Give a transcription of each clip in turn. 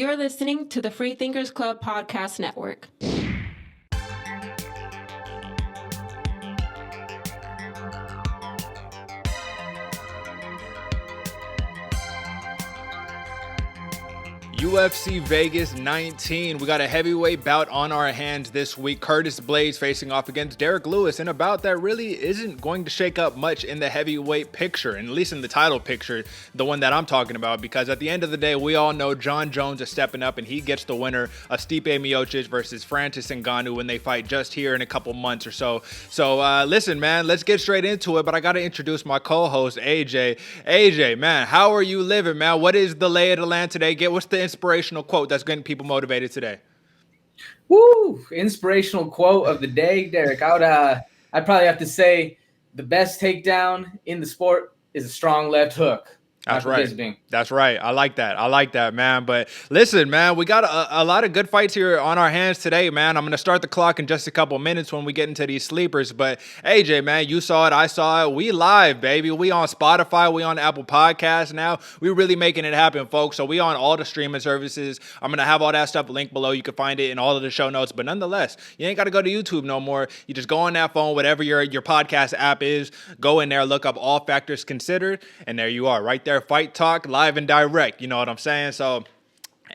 You're listening to the Free Thinkers Club Podcast Network. UFC Vegas 19. We got a heavyweight bout on our hands this week. Curtis Blaydes facing off against Derrick Lewis in a bout that really isn't going to shake up much in the heavyweight picture, and at least in the title picture, the one that I'm talking about, because at the end of the day, we all know Jon Jones is stepping up and he gets the winner of Stipe Miocic versus Francis Ngannou when they fight just here in a couple months or so. So listen, man, let's get straight into it, but I got to introduce my co-host, AJ. AJ, man, how are you living, man? What is the lay of the land today? What's the inspirational quote that's getting people motivated today? Woo! Inspirational quote of the day, Derrick. I'd probably have to say the best takedown in the sport is a strong left hook. That's right. That's right. I like that, man. But listen, man, we got a lot of good fights here on our hands today, man. I'm going to start the clock in just a couple minutes when we get into these sleepers. But AJ, man, you saw it. I saw it. We live, baby. We on Spotify. We on Apple Podcasts now. We really making it happen, folks. So we on all the streaming services. I'm going to have all that stuff linked below. You can find it in all of the show notes. But nonetheless, you ain't got to go to YouTube no more. You just go on that phone, whatever your podcast app is. Go in there, look up All Factors Considered. And there you are, right there. Fight Talk, live and direct. You know what I'm saying? So,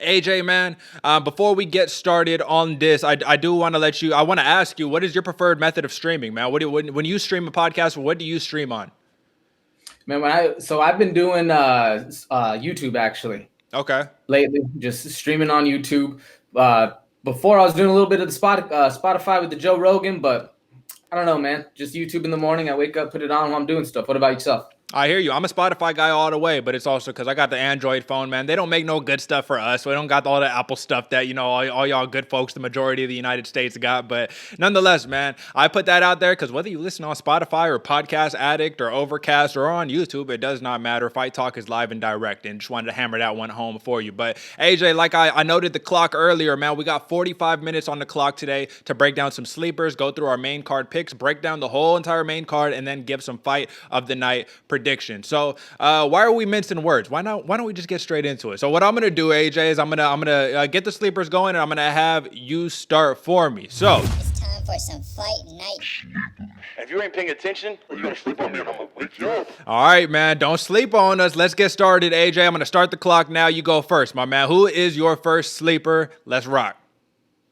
AJ, man, before we get started on this, I do want to I want to ask you, what is your preferred method of streaming, man? When you stream a podcast, what do you stream on? Man, I've been doing YouTube actually. Okay. Lately, just streaming on YouTube. Before I was doing a little bit of the Spotify with the Joe Rogan, but I don't know, man. Just YouTube in the morning. I wake up, put it on while I'm doing stuff. What about yourself? I hear you. I'm a Spotify guy all the way, but it's also because I got the Android phone, man. They don't make no good stuff for us. We don't got all the Apple stuff that, all y'all good folks, the majority of the United States got. But nonetheless, man, I put that out there because whether you listen on Spotify or Podcast Addict or Overcast or on YouTube, it does not matter. Fight Talk is live and direct, and just wanted to hammer that one home for you. But AJ, like I noted the clock earlier, man, we got 45 minutes on the clock today to break down some sleepers, go through our main card picks, break down the whole entire main card, and then give some fight of the night prediction. So why are we mincing words? Why don't we just get straight into it? So what I'm gonna do, AJ, is I'm gonna get the sleepers going, and I'm gonna have you start for me. So it's time for some fight night. If you ain't paying attention, you're gonna sleep on me and I'm gonna wake you up. All right, man, don't sleep on us. Let's get started, AJ. I'm gonna start the clock now. You go first, my man. Who is your first sleeper? Let's rock.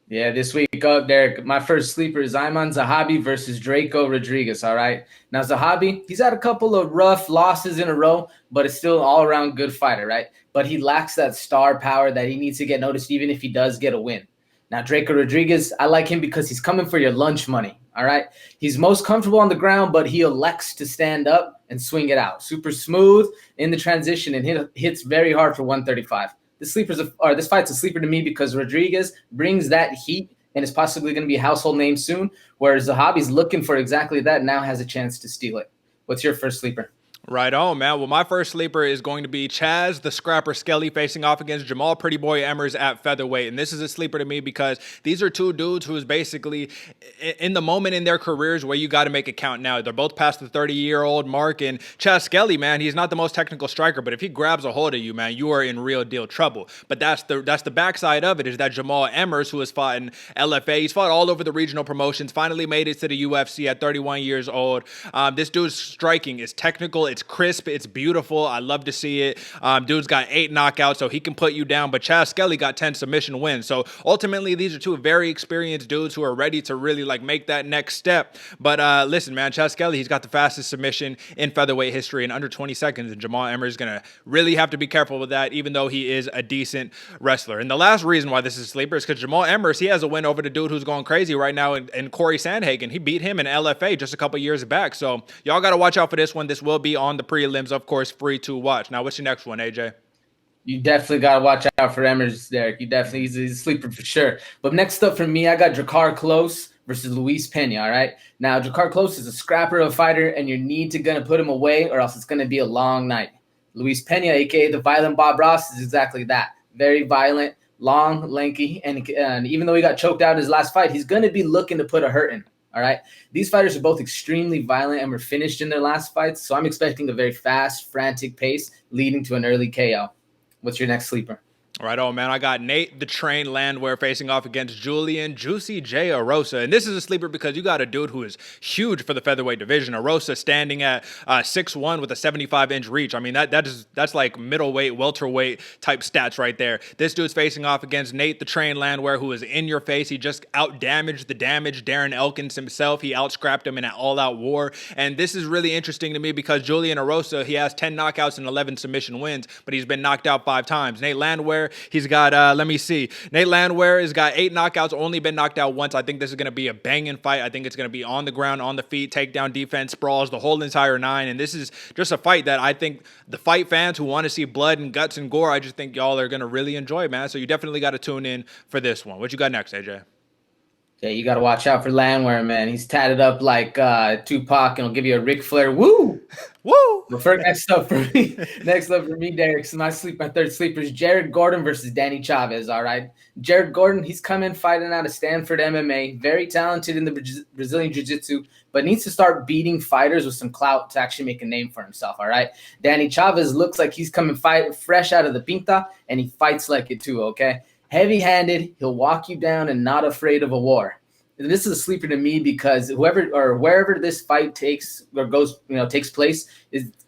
Yeah, this week up, Derrick, my first sleeper is Ayman Zahabi versus Draco Rodriguez, all right? Now, Zahabi, he's had a couple of rough losses in a row, but it's still an all-around good fighter, right? But he lacks that star power that he needs to get noticed even if he does get a win. Now, Draco Rodriguez, I like him because he's coming for your lunch money, all right? He's most comfortable on the ground, but he elects to stand up and swing it out. Super smooth in the transition and hits very hard for 135. This fight's a sleeper to me because Rodriguez brings that heat and is possibly going to be a household name soon, whereas Zahabi's looking for exactly that and now has a chance to steal it. What's your first sleeper? Right on, man. Well, my first sleeper is going to be Chaz, the Scrapper Skelly, facing off against Jamal Pretty Boy Emmers at featherweight. And this is a sleeper to me because these are two dudes who is basically in the moment in their careers where you got to make it count now. They're both past the 30-year-old mark. And Chaz Skelly, man, he's not the most technical striker, but if he grabs a hold of you, man, you are in real deal trouble. But that's the backside of it, is that Jamal Emmers, who has fought in LFA, he's fought all over the regional promotions, finally made it to the UFC at 31 years old. This dude's striking is technical. It's crisp. It's beautiful. I love to see it. Dude's got 8 knockouts, so he can put you down. But Chaz Skelly got 10 submission wins. So ultimately, these are two very experienced dudes who are ready to really make that next step. But listen, man, Chaz Skelly, he's got the fastest submission in featherweight history in under 20 seconds. And Jamal Emmers is going to really have to be careful with that, even though he is a decent wrestler. And the last reason why this is a sleeper is because Jamal Emmers, he has a win over the dude who's going crazy right now in Corey Sandhagen. He beat him in LFA just a couple years back. So y'all got to watch out for this one. This will be on the prelims, of course, free to watch. Now, what's your next one, AJ? You definitely got to watch out for Emmers, Derrick. He's a sleeper for sure. But next up for me, I got Drakkar Klose versus Luis Pena, all right? Now, Drakkar Klose is a scrapper of a fighter, and you need to going to put him away or else it's going to be a long night. Luis Pena, a.k.a. the violent Bob Ross, is exactly that. Very violent, long, lanky, and even though he got choked out in his last fight, he's going to be looking to put a hurt in. All right. These fighters are both extremely violent and were finished in their last fights. So I'm expecting a very fast, frantic pace leading to an early KO. What's your next sleeper? Right on, man. I got Nate the Train Landwehr facing off against Julian Juicy J Arosa. And this is a sleeper because you got a dude who is huge for the featherweight division. Arosa standing at 6'1" with a 75-inch reach. I mean, that's like middleweight, welterweight type stats right there. This dude's facing off against Nate the Train Landwehr, who is in your face. He just out-damaged the damaged Darren Elkins himself. He out-scrapped him in an all-out war. And this is really interesting to me because Julian Arosa, he has 10 knockouts and 11 submission wins, but he's been knocked out 5 times. Nate Landwehr, he's got, let me see. Nate Landwehr has got 8 knockouts, only been knocked out once. I think this is going to be a banging fight. I think it's going to be on the ground, on the feet, takedown defense, sprawls, the whole entire 9. And this is just a fight that I think the fight fans who want to see blood and guts and gore, I just think y'all are going to really enjoy, man. So you definitely got to tune in for this one. What you got next, AJ? Yeah, you got to watch out for Landwehr, man. He's tatted up like Tupac, and he'll give you a Ric Flair woo. Woo! But for next up for me, Derrick. So my third sleeper is Jared Gordon versus Danny Chavez. All right, Jared Gordon, he's coming fighting out of Stanford MMA, very talented in the Brazilian Jiu-Jitsu, but needs to start beating fighters with some clout to actually make a name for himself. All right, Danny Chavez looks like he's coming fresh out of the Pinta, and he fights like it too. Okay, heavy-handed, he'll walk you down, and not afraid of a war. This is a sleeper to me because wherever this fight takes place,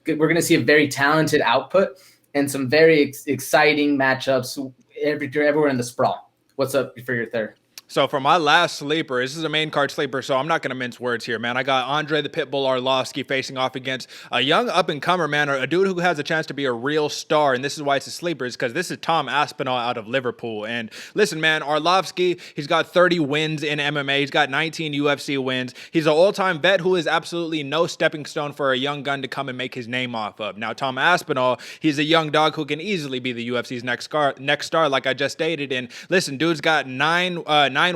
we're going to see a very talented output and some very exciting matchups everywhere in the sprawl. What's up for your third? So for my last sleeper, this is a main card sleeper, so I'm not going to mince words here, man. I got Andrei the Pitbull Arlovski facing off against a young up-and-comer, man, a dude who has a chance to be a real star, and this is why it's a sleeper, is because this is Tom Aspinall out of Liverpool. And listen, man, Arlovski, he's got 30 wins in MMA. He's got 19 UFC wins. He's an all-time vet who is absolutely no stepping stone for a young gun to come and make his name off of. Now, Tom Aspinall, he's a young dog who can easily be the UFC's next star, like I just stated. And listen, dude's got 9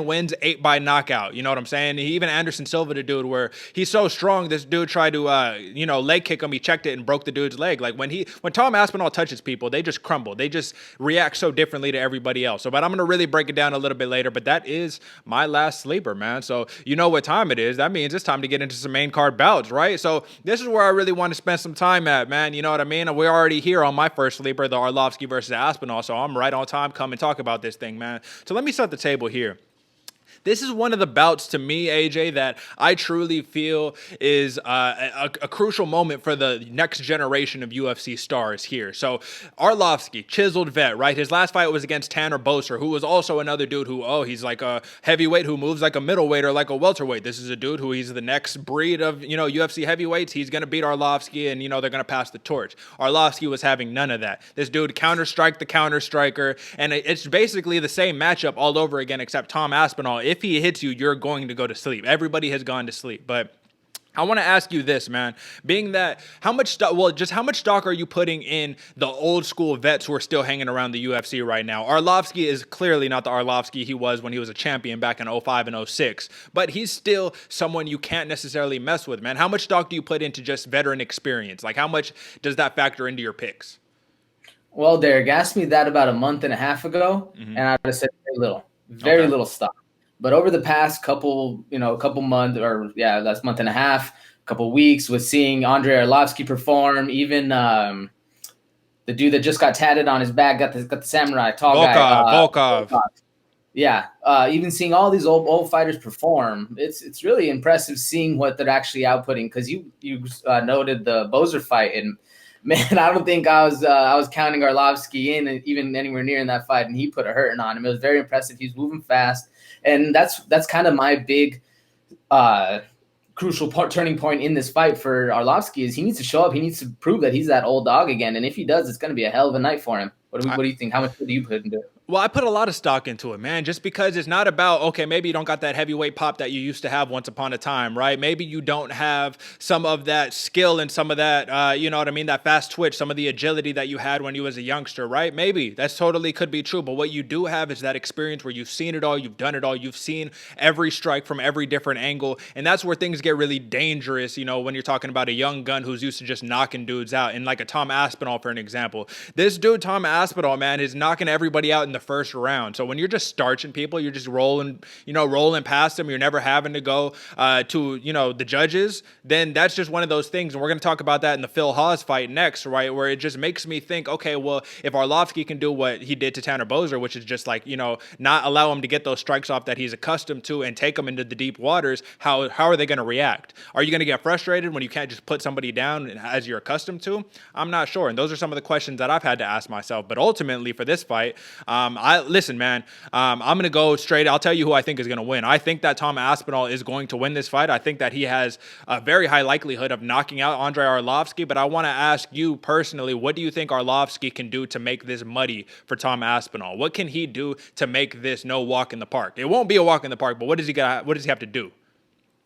wins, 8 by knockout. You know what I'm saying? Even Anderson Silva, the dude, where he's so strong, this dude tried to, leg kick him. He checked it and broke the dude's leg. Like when Tom Aspinall touches people, they just crumble. They just react so differently to everybody else. But I'm going to really break it down a little bit later. But that is my last sleeper, man. So you know what time it is. That means it's time to get into some main card bouts, right? So this is where I really want to spend some time at, man. You know what I mean? We're already here on my first sleeper, the Arlovski versus Aspinall. So I'm right on time. Come and talk about this thing, man. So let me set the table here. This is one of the bouts to me, AJ, that I truly feel is a crucial moment for the next generation of UFC stars here. So Arlovski, chiseled vet, right? His last fight was against Tanner Boser, who was also another dude who, he's like a heavyweight who moves like a middleweight or like a welterweight. This is a dude who he's the next breed of, UFC heavyweights. He's going to beat Arlovski and, they're going to pass the torch. Arlovski was having none of that. This dude counter-strike the counter-striker, and it's basically the same matchup all over again, except Tom Aspinall, if he hits you, you're going to go to sleep. Everybody has gone to sleep. But I want to ask you this, man. Being that, how much stock are you putting in the old school vets who are still hanging around the UFC right now? Arlovski is clearly not the Arlovski he was when he was a champion back in 05 and 06, but he's still someone you can't necessarily mess with, man. How much stock do you put into just veteran experience? Like, how much does that factor into your picks? Well, Derrick asked me that about a month and a half ago, and I would have said very little stock. But over the past couple months, last month and a half, couple weeks, with seeing Andrei Arlovski perform, even the dude that just got tatted on his back, got the samurai tall Volkov. Yeah, even seeing all these old fighters perform, it's really impressive seeing what they're actually outputting. Because you noted the Boser fight, and man, I don't think I was counting Arlovski in even anywhere near in that fight, and he put a hurting on him. It was very impressive. He's moving fast. And that's kind of my big crucial turning point in this fight for Arlovski is he needs to show up. He needs to prove that he's that old dog again. And if he does, it's going to be a hell of a night for him. What do you think? How much do you put into it? Well, I put a lot of stock into it, man, just because it's not about, okay, maybe you don't got that heavyweight pop that you used to have once upon a time, right? Maybe you don't have some of that skill and some of that, that fast twitch, some of the agility that you had when you was a youngster, right? Maybe that's totally could be true. But what you do have is that experience where you've seen it all, you've done it all, you've seen every strike from every different angle. And that's where things get really dangerous, when you're talking about a young gun who's used to just knocking dudes out. And like a Tom Aspinall, for an example, this dude, Tom Aspinall, man, is knocking everybody out in in the first round. So when you're just starching people, you're just rolling past them, you're never having to go to, the judges, then that's just one of those things. And we're going to talk about that in the Phil Hawes fight next, right? Where it just makes me think, okay, well, if Arlovski can do what he did to Tanner Boser, which is just like, not allow him to get those strikes off that he's accustomed to and take him into the deep waters, how are they going to react? Are you going to get frustrated when you can't just put somebody down as you're accustomed to? I'm not sure. And those are some of the questions that I've had to ask myself. But ultimately for this fight, I'm going to go straight. I'll tell you who I think is going to win. I think that Tom Aspinall is going to win this fight. I think that he has a very high likelihood of knocking out Andrei Arlovski. But I want to ask you personally, what do you think Arlovski can do to make this muddy for Tom Aspinall? What can he do to make this no walk in the park? It won't be a walk in the park, but what does he have to do?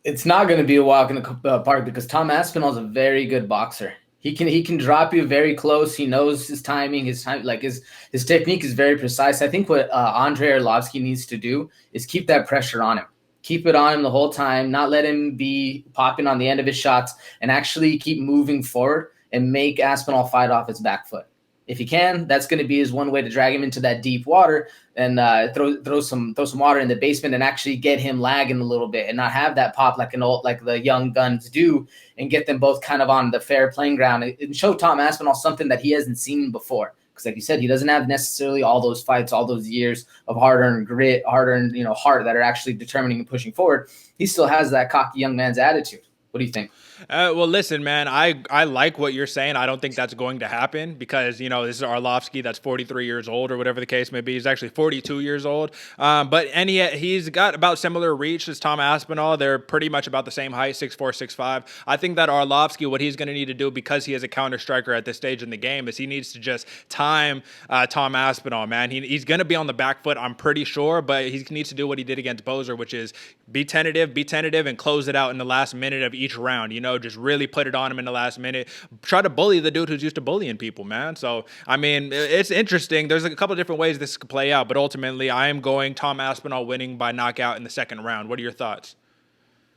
It's not going to be a walk in the park because Tom Aspinall is a very good boxer. He can drop you very close. He knows his timing. His technique is very precise. I think what Andrei Arlovski needs to do is keep that pressure on him. Keep it on him the whole time. Not let him be popping on the end of his shots, and actually keep moving forward and make Aspinall fight off his back foot. If he can, that's going to be his one way to drag him into that deep water and throw some water in the basement and actually get him lagging a little bit and not have that pop like the young guns do, and get them both kind of on the fair playing ground and show Tom Aspinall something that he hasn't seen before. Because like you said, he doesn't have necessarily all those fights, all those years of hard-earned grit, hard-earned heart that are actually determining and pushing forward. He still has that cocky young man's attitude. What do you think? Well, listen, man, I like what you're saying. I don't think that's going to happen because, this is Arlovski that's 43 years old or whatever the case may be. He's actually 42 years old. But he's got about similar reach as Tom Aspinall. They're pretty much about the same height, 6'4", 6'5". I think that Arlovski, what he's going to need to do because he is a counter striker at this stage in the game, is he needs to just time Tom Aspinall, man. He's going to be on the back foot, I'm pretty sure, but he needs to do what he did against Boser, which is be tentative, and close it out in the last minute of each round. Just really put it on him in the last minute. Try to bully the dude who's used to bullying people, man. So, I mean, it's interesting. There's a couple of different ways this could play out, but ultimately, I am going Tom Aspinall winning by knockout in the second round. What are your thoughts?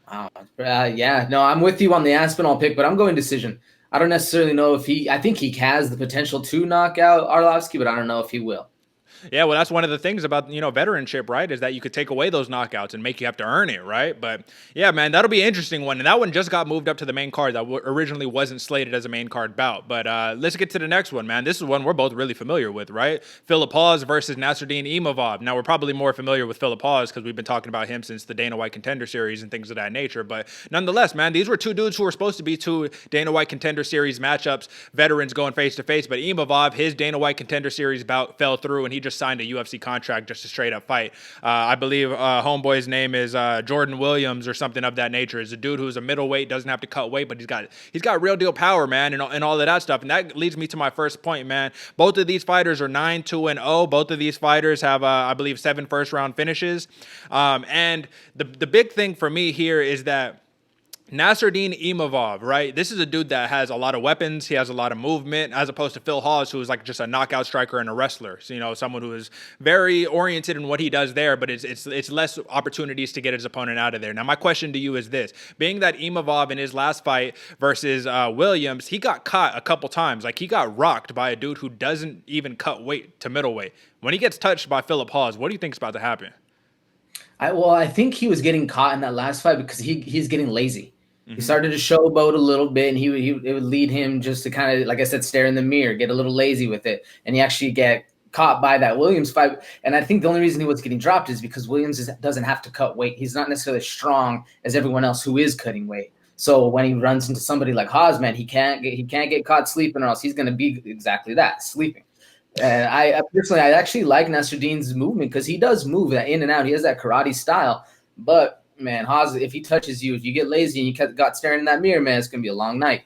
I'm with you on the Aspinall pick, but I'm going decision. I don't necessarily know if I think he has the potential to knock out Arlovski, but I don't know if he will. Yeah, well, that's one of the things about, veteranship, right, is that you could take away those knockouts and make you have to earn it, right? But, yeah, man, that'll be an interesting one. And that one just got moved up to the main card that originally wasn't slated as a main card bout. But let's get to the next one, man. This is one we're both really familiar with, right? Philip Hawes versus Nassourdine Imavov. Now, we're probably more familiar with Philip Hawes because we've been talking about him since the Dana White Contender Series and things of that nature. But nonetheless, man, these were two dudes who were supposed to be two Dana White Contender Series matchups, veterans going face-to-face. But Imavov, his Dana White Contender Series bout fell through, and he just signed a UFC contract, just a straight up fight. I believe homeboy's name is Jordan Williams or something of that nature. Is a dude who's a middleweight, doesn't have to cut weight, but he's got real deal power, man, and all of that stuff. And that leads me to my first point, man. Both of these fighters are 9-2-0. Both of these fighters have, I believe, 7 first-round finishes. And the big thing for me here is that Nassourdine Imavov, right? This is a dude that has a lot of weapons. He has a lot of movement, as opposed to Phil Hawes, who is like just a knockout striker and a wrestler. So, someone who is very oriented in what he does there, but it's less opportunities to get his opponent out of there. Now, my question to you is this. Being that Imavov in his last fight versus Williams, he got caught a couple times. Like, he got rocked by a dude who doesn't even cut weight to middleweight. When he gets touched by Philip Hawes, what do you think is about to happen? I think he was getting caught in that last fight because he's getting lazy. He started to showboat a little bit, and it would lead him just to kind of, like I said, stare in the mirror, get a little lazy with it, and he actually get caught by that Williams fight. And I think the only reason he was getting dropped is because Williams doesn't have to cut weight. He's not necessarily as strong as everyone else who is cutting weight. So when he runs into somebody like Hawes, man, he can't get caught sleeping, or else he's going to be exactly that, sleeping. And I personally, I actually like Nassourdine's movement because he does move that in and out. He has that karate style, but man, Hawes, if he touches you, if you get lazy and you got staring in that mirror, man, it's going to be a long night.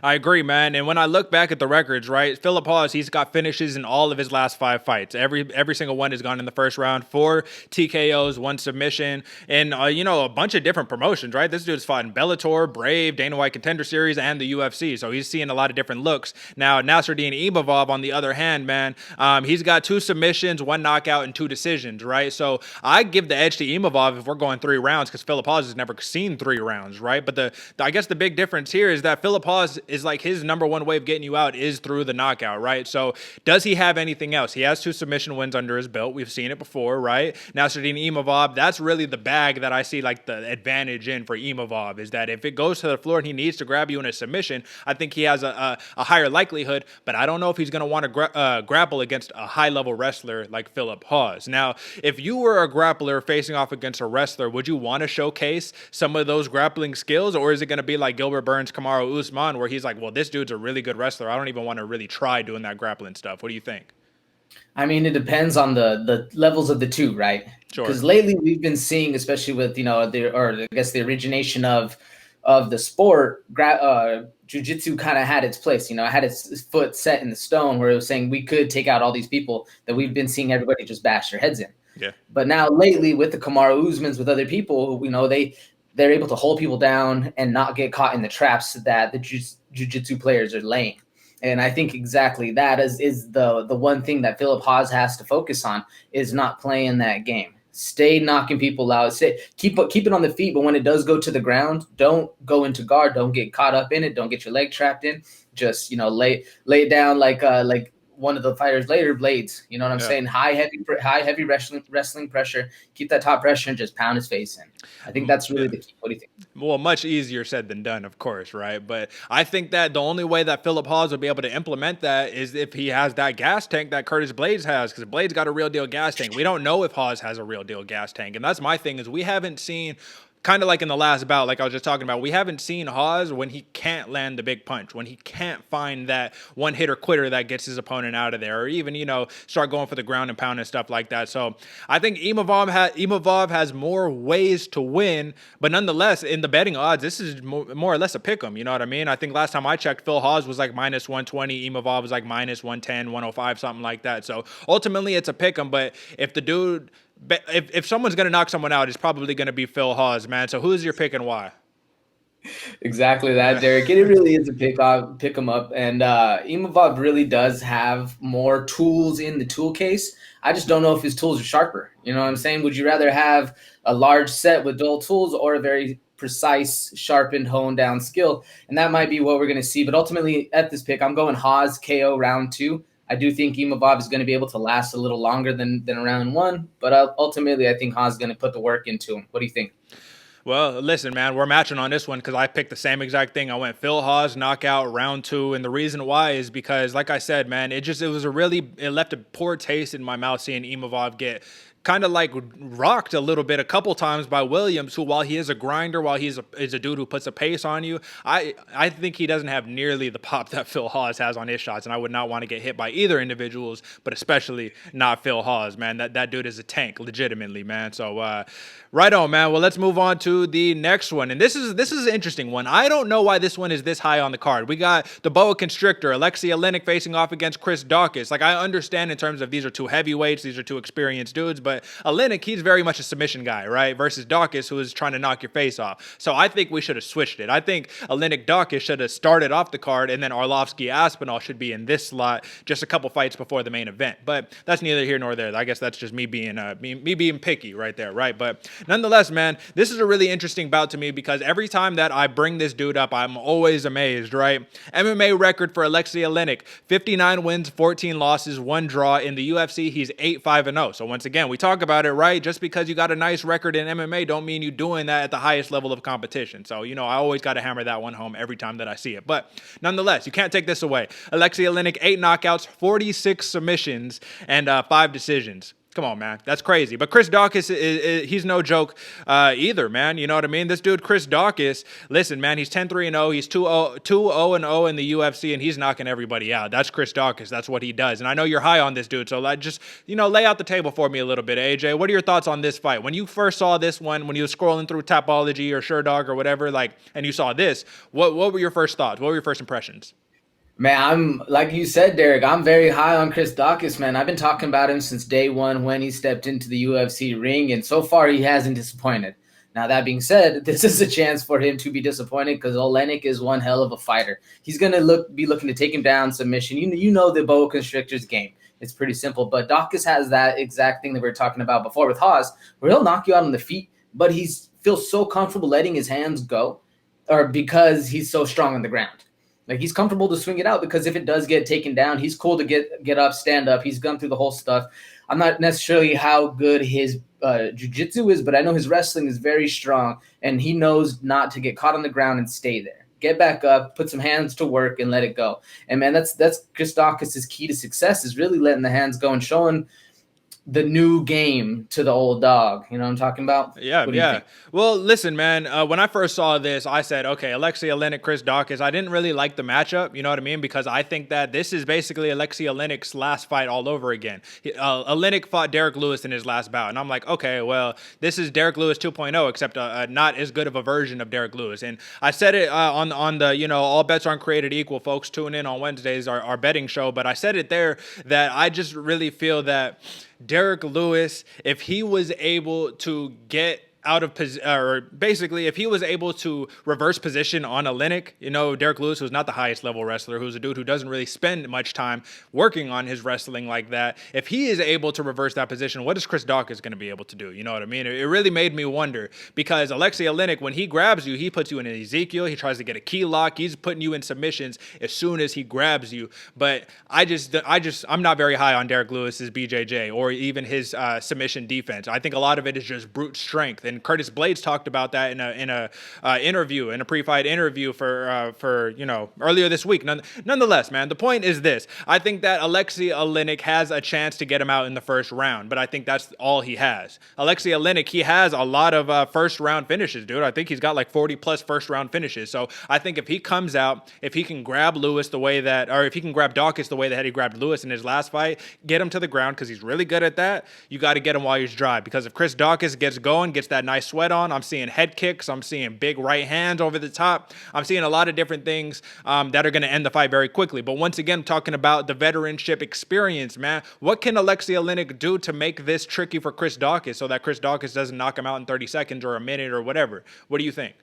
I agree, man. And when I look back at the records, right, Philip Hawes, he's got finishes in all of his last 5 fights. Every single one has gone in the first round. 4 TKOs, 1 submission, and a bunch of different promotions, right? This dude's fought in Bellator, Brave, Dana White Contender Series, and the UFC. So he's seeing a lot of different looks. Now, Nassourdine Imavov, on the other hand, man, he's got 2 submissions, 1 knockout, and 2 decisions, right? So I give the edge to Imavov if we're going 3 rounds because Philip Hawes has never seen 3 rounds, right? But I guess the big difference here is that Philip Hawes Hawes is like his number one way of getting you out is through the knockout, right? So does he have anything else? He has 2 submission wins under his belt. We've seen it before, right? Nassourdine, Imavov, that's really the bag that I see like the advantage in for Imavov, is that if it goes to the floor and he needs to grab you in a submission, I think he has a higher likelihood, but I don't know if he's going to want to grapple against a high-level wrestler like Philip Hawes. Now, if you were a grappler facing off against a wrestler, would you want to showcase some of those grappling skills, or is it going to be like Gilbert Burns, Kamaru Usman, where he's like, well, this dude's a really good wrestler, I don't even want to really try doing that grappling stuff? What do you think? I mean, it depends on the levels of the two, right? Sure. Because lately we've been seeing, especially with, the origination of the sport, jiu-jitsu kind of had its place, had its foot set in the stone where it was saying we could take out all these people that we've been seeing everybody just bash their heads in. Yeah. But now lately with the Kamaru Usmans, with other people, they're able to hold people down and not get caught in the traps that the jiu-jitsu players are laying. And I think exactly that is the one thing that Philip Hawes has to focus on, is not playing that game. Stay knocking people out. Keep it on the feet, but when it does go to the ground, don't go into guard. Don't get caught up in it. Don't get your leg trapped in. Just lay it down like one of the fighters later, Blaydes. You know what I'm saying? High heavy wrestling pressure. Keep that top pressure and just pound his face in. I think that's really the key. What do you think? Well, much easier said than done, of course, right? But I think that the only way that Philip Hawes would be able to implement that is if he has that gas tank that Curtis Blaydes has, because Blaydes got a real deal gas tank. We don't know if Hawes has a real deal gas tank, and that's my thing, is we haven't seen, kind of like in the last bout, like I was just talking about, we haven't seen Hawes when he can't land the big punch, when he can't find that one hitter quitter that gets his opponent out of there, or even, start going for the ground and pound and stuff like that. So I think Imavov has more ways to win, but nonetheless, in the betting odds, this is more or less a pick 'em. You know what I mean? I think last time I checked, Phil Hawes was like minus 120, Imavov was like minus 110, 105, something like that. So ultimately, it's a pick 'em, but if the dude... If someone's going to knock someone out, it's probably going to be Phil Hawes, man. So who's your pick and why? Exactly that, Derrick. It really is a pick him up. And Imavov really does have more tools in the tool case. I just don't know if his tools are sharper. You know what I'm saying? Would you rather have a large set with dull tools or a very precise, sharpened, honed down skill? And that might be what we're going to see. But ultimately, at this pick, I'm going Hawes KO round 2. I do think Imavov is going to be able to last a little longer than round 1, but ultimately I think Hawes is going to put the work into him. What do you think? Well, listen, man, we're matching on this one because I picked the same exact thing. I went Phil Hawes knockout round 2, and the reason why is because, like I said, man, it left a poor taste in my mouth seeing Imavov get kind of like rocked a little bit a couple times by Williams, who, while he is a grinder, while is a dude who puts a pace on you, I think he doesn't have nearly the pop that Phil Hawes has on his shots, and I would not want to get hit by either individuals, but especially not Phil Hawes, man. That dude is a tank, legitimately, man. So right on, man. Well, let's move on to the next one, and this is an interesting one. I don't know why this one is this high on the card. We got the boa constrictor, Alexsey Oleinik, facing off against Chris Daukaus. Like, I understand in terms of these are two heavyweights, these are two experienced dudes, but Oleinik, he's very much a submission guy, right? Versus Daukaus, who is trying to knock your face off. So I think we should have switched it. I think Oleinik-Daukaus should have started off the card, and then Arlovski-Aspinall should be in this slot just a couple fights before the main event. But that's neither here nor there. I guess that's just me being picky right there, right? But nonetheless, man, this is a really interesting bout to me because every time that I bring this dude up, I'm always amazed, right? MMA record for Alexsey Oleinik, 59 wins, 14 losses, 1 draw. In the UFC, he's 8-5-0. So once again, we talk about it, right? Just because you got a nice record in MMA don't mean you're doing that at the highest level of competition. So, I always got to hammer that one home every time that I see it. But nonetheless, you can't take this away. Alexsey Oleinik, 8 knockouts, 46 submissions, and 5 decisions. Come on, man. That's crazy. But Chris Daukaus, he's no joke either, man. You know what I mean? This dude, Chris Daukaus, listen, man, he's 10-3-0. He's 2-0-0 in the UFC, and he's knocking everybody out. That's Chris Daukaus. That's what he does. And I know you're high on this dude, so just, lay out the table for me a little bit, AJ. What are your thoughts on this fight? When you first saw this one, when you were scrolling through Tapology or SureDog or whatever, and you saw this, what were your first thoughts? What were your first impressions? Man, I'm like you said, Derrick, I'm very high on Chris Daukaus, man. I've been talking about him since day one when he stepped into the UFC ring, and so far he hasn't disappointed. Now, that being said, this is a chance for him to be disappointed because Oleinik is one hell of a fighter. He's going to be looking to take him down submission. You know the boa constrictor's game. It's pretty simple, but Daukaus has that exact thing that we were talking about before with Hawes, where he'll knock you out on the feet, but he feels so comfortable letting his hands go, or because he's so strong on the ground. Like, he's comfortable to swing it out because if it does get taken down, he's cool to get up, stand up. He's gone through the whole stuff. I'm not necessarily how good his jiu-jitsu is, but I know his wrestling is very strong, and he knows not to get caught on the ground and stay there. Get back up, put some hands to work, and let it go. And, man, that's Chris Daukaus' key to success, is really letting the hands go and showing the new game to the old dog. You know what I'm talking about? Yeah. Well, listen, man, when I first saw this, I said, okay, Alexsey Oleinik, Chris Daukaus. I didn't really like the matchup, you know what I mean? Because I think that this is basically Alexsey Oleinik's last fight all over again. Oleinik fought Derrick Lewis in his last bout, and I'm like, okay, well, this is Derrick Lewis 2.0, except not as good of a version of Derrick Lewis. And I said it on the, you know, all bets aren't created equal, folks. Tune in on Wednesdays, our betting show. But I said it there that I just really feel that Derrick Lewis, if he was able to get out of position, or basically if he was able to reverse position on Oleinik, you know, Derrick Lewis was not the highest level wrestler, who's a dude who doesn't really spend much time working on his wrestling like that. If he is able to reverse that position, what is Chris Daukaus going to be able to do? You know what I mean? It really made me wonder, because Alexsey Oleinik, when he grabs you, he puts you in an Ezekiel. He tries to get a key lock. He's putting you in submissions as soon as he grabs you. But I'm not very high on Derrick Lewis's BJJ or even his submission defense. I think a lot of it is just brute strength. And Curtis Blaydes talked about that in a pre-fight interview for you know, earlier this week. Nonetheless, man, the point is this: I think that Alexsey Oleinik has a chance to get him out in the first round, but I think that's all he has. Alexsey Oleinik, he has a lot of first round finishes, dude. I think he's got like 40 plus first round finishes. So I think if he comes out, if he can grab Lewis the way that, or if he can grab Daukaus the way that he grabbed Lewis in his last fight, get him to the ground, because he's really good at that. You got to get him while he's dry, because if Chris Daukaus gets going, gets that nice sweat on, I'm seeing head kicks, I'm seeing big right hands over the top, I'm seeing a lot of different things that are going to end the fight very quickly. But once again, talking about the veteranship experience, man, what can Alexsey Oleinik do to make this tricky for Chris Daukaus so that Chris Daukaus doesn't knock him out in 30 seconds or a minute or whatever? What do you think?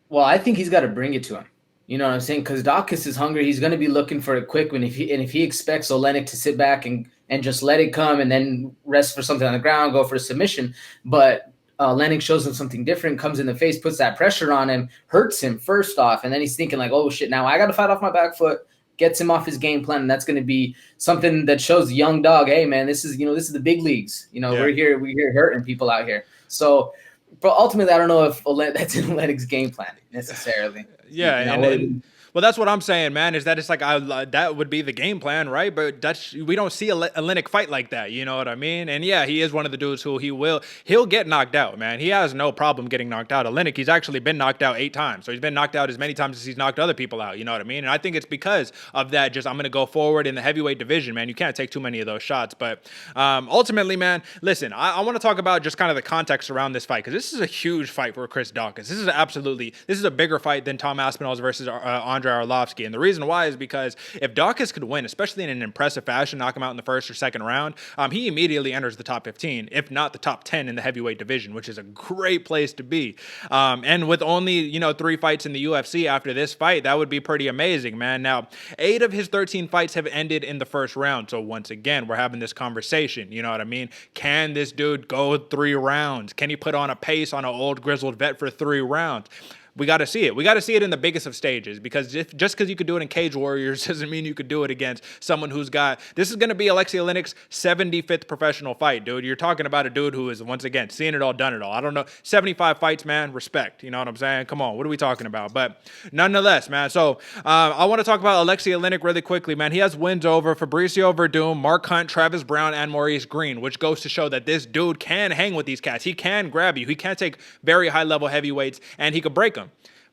Well, I think he's got to bring it to him. You know what I'm saying? Because Daukaus is hungry. He's going to be looking for it quick. If he expects Oleinik to sit back and just let it come and then rest for something on the ground, go for a submission, but Oleinik shows him something different, comes in the face, puts that pressure on him, hurts him first off, and then he's thinking like, oh shit, now I got to fight off my back foot, gets him off his game plan, and that's going to be something that shows the young dog, hey man, this is the big leagues. You know, we're here hurting people out here. So, but ultimately, I don't know if that's in Oleinik's game plan necessarily. Yeah, well, that's what I'm saying, man, is that it's like that would be the game plan, right? But we don't see Oleinik fight like that, you know what I mean? And yeah, he is one of the dudes who he'll get knocked out, man. He has no problem getting knocked out. Oleinik, he's actually been knocked out 8 times. So he's been knocked out as many times as he's knocked other people out, you know what I mean? And I think it's because of that, just I'm going to go forward in the heavyweight division, man. You can't take too many of those shots. But ultimately, man, listen, I want to talk about just kind of the context around this fight, because this is a huge fight for Chris Daukaus. This is a bigger fight than Tom Aspinall's versus Andrei Arlovski. And the reason why is because if Daukaus could win, especially in an impressive fashion, knock him out in the first or second round, he immediately enters the top 15, if not the top 10 in the heavyweight division, which is a great place to be. And with only, 3 fights in the UFC after this fight, that would be pretty amazing, man. Now, 8 of his 13 fights have ended in the first round. So once again, we're having this conversation. You know what I mean? Can this dude go 3 rounds? Can he put on a pace on an old grizzled vet for 3 rounds? We got to see it. We got to see it in the biggest of stages, because just because you could do it in Cage Warriors doesn't mean you could do it against someone who's got... This is going to be Alexsey Oleinik's 75th professional fight, dude. You're talking about a dude who is, once again, seen it all, done it all. I don't know. 75 fights, man. Respect. You know what I'm saying? Come on. What are we talking about? But nonetheless, man. So I want to talk about Alexsey Oleinik really quickly, man. He has wins over Fabricio Verdum, Mark Hunt, Travis Brown, and Maurice Green, which goes to show that this dude can hang with these cats. He can grab you. He can take very high-level heavyweights, and he could break them.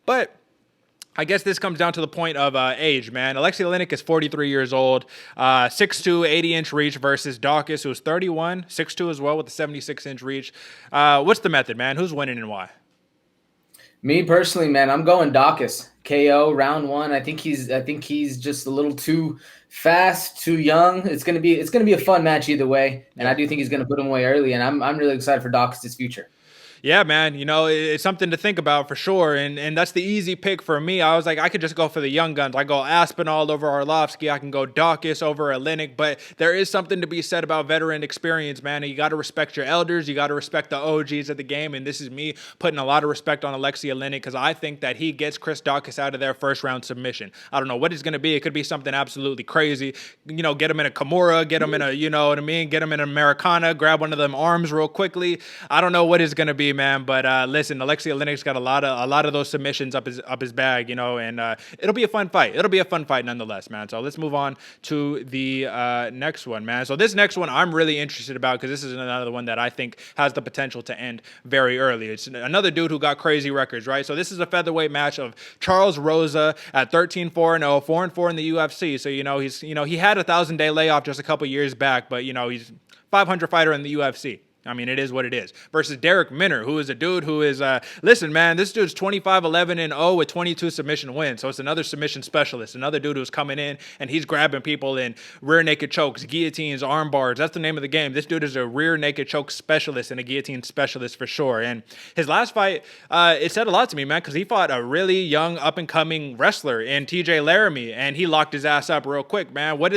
But I guess this comes down to the point of age, man. Alexsey Oleinik is 43 years old, 6'2", 80-inch reach versus Daukaus, who's 31, 6'2" as well with a 76-inch reach. What's the method, man? Who's winning and why? Me personally, man, I'm going Daukaus. KO round 1. I think he's just a little too fast, too young. It's gonna be a fun match either way, and I do think he's gonna put him away early. And I'm really excited for Daukaus' future. Yeah, man. It's something to think about for sure. And that's the easy pick for me. I was like, I could just go for the young guns. I go Aspinall over Arlovski. I can go Daukaus over Oleinik. But there is something to be said about veteran experience, man. And you got to respect your elders. You got to respect the OGs of the game. And this is me putting a lot of respect on Alexsey Oleinik because I think that he gets Chris Daukaus out of their first round submission. I don't know what it's going to be. It could be something absolutely crazy. Get him in a Kimura, get him in a, you know what I mean? Get him in an Americana, grab one of them arms real quickly. I don't know what it's going to be, man. But listen, Alexsey Oleinik's got a lot of those submissions up his bag, and it'll be a fun fight. It'll be a fun fight nonetheless, man. So let's move on to the next one, man. So this next one I'm really interested about because this is another one that I think has the potential to end very early. It's another dude who got crazy records, right? So this is a featherweight match of Charles Rosa at 13-4-0, 4-4 in the UFC. So he had a 1,000-day layoff just a couple years back, but he's 500 fighter in the UFC. I mean, it is what it is. Versus Darrick Minner, who is a dude who is, listen, man, this dude's 25-11-0 with 22 submission wins. So it's another submission specialist, another dude who's coming in and he's grabbing people in rear naked chokes, guillotines, arm bars. That's the name of the game. This dude is a rear naked choke specialist and a guillotine specialist for sure. And his last fight, it said a lot to me, man, because he fought a really young up-and-coming wrestler in TJ Laramie, and he locked his ass up real quick, man. What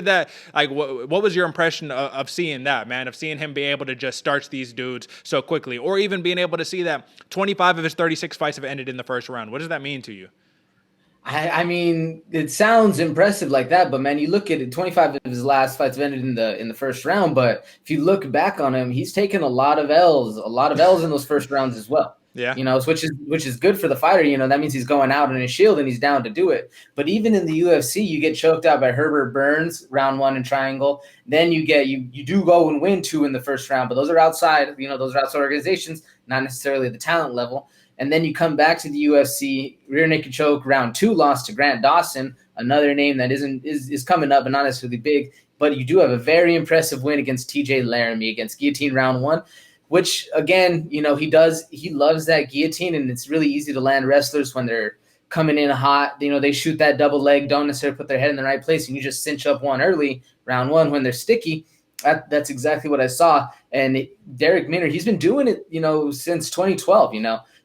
was your impression of seeing that, man, of seeing him be able to just starch these dudes so quickly, or even being able to see that 25 of his 36 fights have ended in the first round? What does that mean to you? I mean, it sounds impressive like that, but man, you look at it, 25 of his last fights have ended in the first round. But if you look back on him, he's taken a lot of L's in those first rounds as well. Yeah. Which is good for the fighter. That means he's going out on his shield and he's down to do it. But even in the UFC, you get choked out by Herbert Burns, round 1 in triangle. Then you do go and win 2 in the first round, but those are outside, those are outside organizations, not necessarily the talent level. And then you come back to the UFC, rear naked choke, round 2 loss to Grant Dawson, another name that is coming up, but not necessarily big. But you do have a very impressive win against TJ Laramie, against guillotine round 1. Which, again, he loves that guillotine, and it's really easy to land wrestlers when they're coming in hot. They shoot that double leg, don't necessarily put their head in the right place, and you just cinch up one early, round 1, when they're sticky. That's exactly what I saw. And Darrick Minner, he's been doing it, since 2012,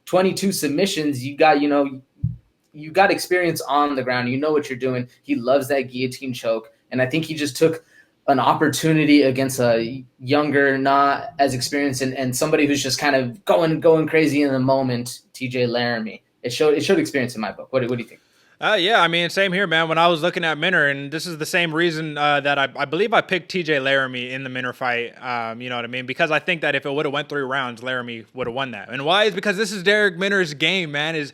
22 submissions. You got experience on the ground. You know what you're doing. He loves that guillotine choke, and I think he just took an opportunity against a younger, not as experienced, and somebody who's just kind of going crazy in the moment, TJ Laramie. It showed experience in my book. What do you think? Yeah, I mean, same here, man. When I was looking at Minner, and this is the same reason that I believe I picked TJ Laramie in the Minner fight, you know what I mean? Because I think that if it would have went 3 rounds, Laramie would have won that. And why? Is because this is Darrick Minner's game, man, is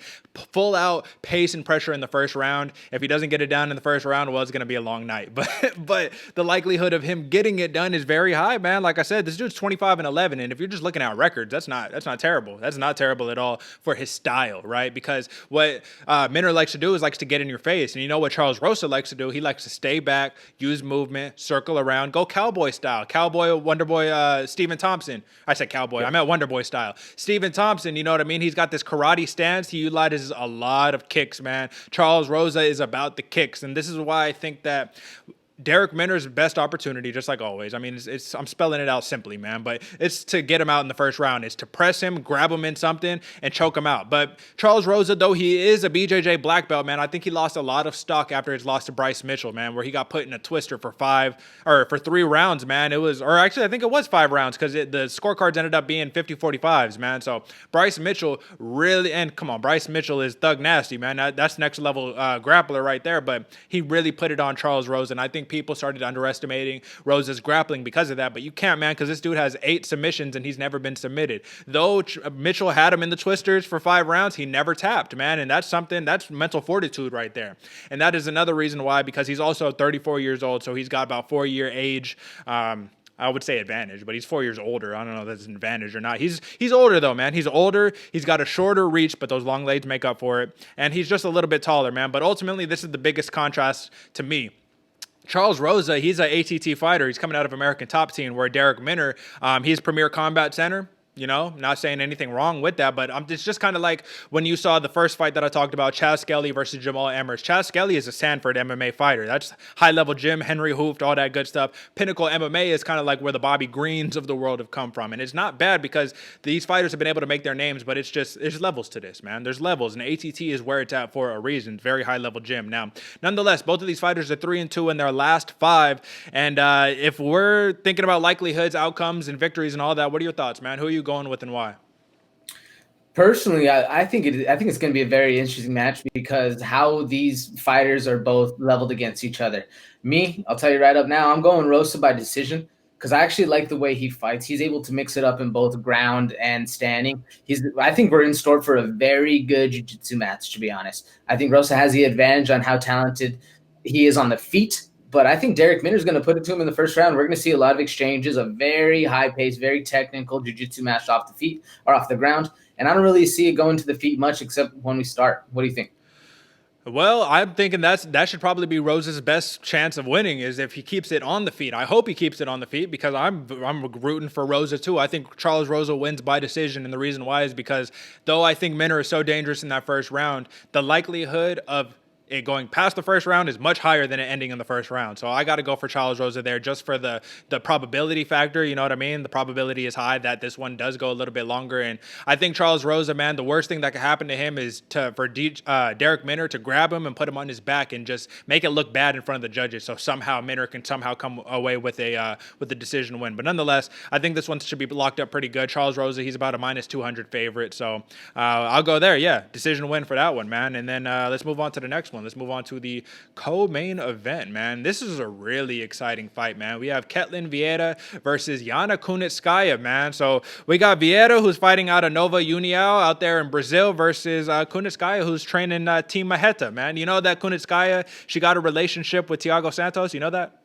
full out pace and pressure in the first round. If he doesn't get it done in the first round, well, it's going to be a long night. But the likelihood of him getting it done is very high, man. Like I said, this dude's 25-11, and if you're just looking at records, that's not terrible. That's not terrible at all for his style, right? Because what Minner likes to do is likes to get in your face. And you know what Charles Rosa likes to do? He likes to stay back, use movement, circle around, go cowboy style. Cowboy, Wonderboy, Stephen Thompson. I said cowboy. I meant Wonderboy style. Stephen Thompson, you know what I mean? He's got this karate stance. He utilizes a lot of kicks, man. Charles Rosa is about the kicks. And this is why I think that Darrick Minner's best opportunity, just like always. I mean, I'm spelling it out simply, man, but it's to get him out in the first round. It's to press him, grab him in something, and choke him out. But Charles Rosa, though he is a BJJ black belt, man, I think he lost a lot of stock after his loss to Bryce Mitchell, man, where he got put in a twister for 3 rounds, man. I think it was 5 rounds because the scorecards ended up being 50-45s, man. So Bryce Mitchell really, and come on, Bryce Mitchell is thug nasty, man. That's next level grappler right there, but he really put it on Charles Rosa, and I think people started underestimating Rosa's grappling because of that, but you can't, man, because this dude has 8 submissions and he's never been submitted. Though Mitchell had him in the twisters for 5 rounds, he never tapped, man, and that's mental fortitude right there. And that is another reason why, because he's also 34 years old, so he's got about 4-year age, I would say advantage, but he's 4 years older. I don't know if that's an advantage or not. He's older, though, man. He's older. He's got a shorter reach, but those long legs make up for it. And he's just a little bit taller, man. But ultimately, this is the biggest contrast to me. Charles Rosa, he's an ATT fighter. He's coming out of American Top Team, where Darrick Minner, he's Premier Combat Center. not saying anything wrong with that, but it's just kind of like when you saw the first fight that I talked about, Chaz Skelly versus Jamal Emmers. Chaz Skelly is a Sanford MMA fighter. That's high-level gym, Henry Hooft, all that good stuff. Pinnacle MMA is kind of like where the Bobby Greens of the world have come from, and it's not bad because these fighters have been able to make their names, but there's levels to this, man. There's levels, and ATT is where it's at for a reason. Very high-level gym. Now, nonetheless, both of these fighters are 3-2 in their last 5, and if we're thinking about likelihoods, outcomes, and victories and all that, what are your thoughts, man? Who are you going with and why? Personally, I think it's going to be a very interesting match because how these fighters are both leveled against each other. I'll tell you right up now, I'm going Rosa by decision because I actually like the way he fights. He's able to mix it up in both ground and standing. I think we're in store for a very good jiu-jitsu match, to be honest. I think Rosa has the advantage on how talented he is on the feet. But I think Darrick Minner is going to put it to him in the first round. We're going to see a lot of exchanges, a very high-paced, very technical jiu-jitsu match off the feet or off the ground. And I don't really see it going to the feet much except when we start. What do you think? Well, I'm thinking that should probably be Rosa's best chance of winning is if he keeps it on the feet. I hope he keeps it on the feet because I'm rooting for Rosa too. I think Charles Rosa wins by decision, and the reason why is because though I think Minner is so dangerous in that first round, the likelihood of it going past the first round is much higher than it ending in the first round. So I got to go for Charles Rosa there just for the probability factor. You know what I mean? The probability is high that this one does go a little bit longer. And I think Charles Rosa, man, the worst thing that could happen to him is for Darrick Minner to grab him and put him on his back and just make it look bad in front of the judges. So somehow Minner can somehow come away with a decision win. But nonetheless, I think this one should be locked up pretty good. Charles Rosa, he's about a -200 favorite. So I'll go there. Yeah, decision win for that one, man. And then let's move on to the next one. Let's move on to the co-main event, man. This is a really exciting fight, man. We have Ketlen Vieira versus Yana Kunitskaya, man. So we got Vieira, who's fighting out of Nova União out there in Brazil, versus Kunitskaya, who's training Team Maheta, man. You know that Kunitskaya, she got a relationship with Thiago Santos. You know that?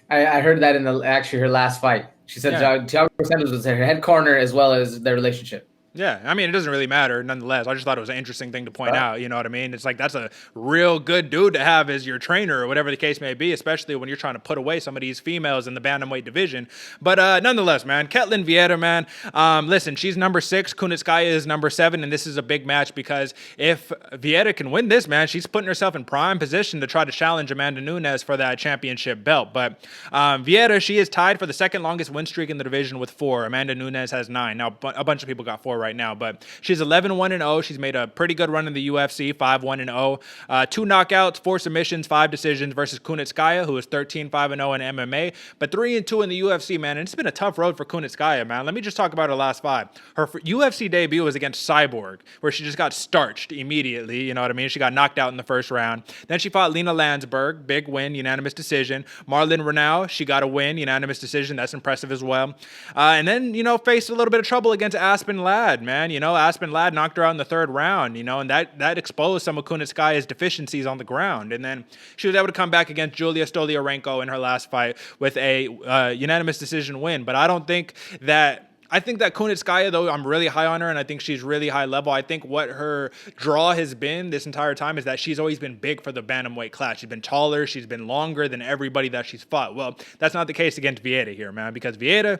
I heard that in her last fight. She said Thiago Santos was her head corner as well as their relationship. Yeah, I mean, it doesn't really matter nonetheless. I just thought it was an interesting thing to point out, you know what I mean? It's like that's a real good dude to have as your trainer or whatever the case may be, especially when you're trying to put away some of these females in the bantamweight division. But nonetheless, man, Ketlen Vieira, man, listen, she's number 6, Kunitskaya is number 7, and this is a big match because if Vieira can win this, man, she's putting herself in prime position to try to challenge Amanda Nunes for that championship belt. But Vieira, she is tied for the second longest win streak in the division with 4. Amanda Nunes has 9. Now, a bunch of people got 4 right now, but she's 11-1-0. She's made a pretty good run in the UFC, 5-1-0. 2 knockouts, 4 submissions, 5 decisions versus Kunitskaya, who is 13-5-0 in MMA, but 3-2 in the UFC, man. And it's been a tough road for Kunitskaya, man. Let me just talk about her last 5. Her UFC debut was against Cyborg, where she just got starched immediately. You know what I mean? She got knocked out in the first round. Then she fought Lena Landsberg, big win, unanimous decision. Marlon Renaud, she got a win, unanimous decision. That's impressive as well. And then, faced a little bit of trouble against Aspinall, man. Aspinall knocked her out in the 3rd round, and that exposed some of Kunitskaya's deficiencies on the ground. And then she was able to come back against Julia Stoliarenko in her last fight with a unanimous decision win. But I think that Kunitskaya, though, I'm really high on her, and I think she's really high level. I think what her draw has been this entire time is that she's always been big for the bantamweight class. She's been taller, she's been longer than everybody that she's fought. Well, that's not the case against Vieira here, man, because Vieira,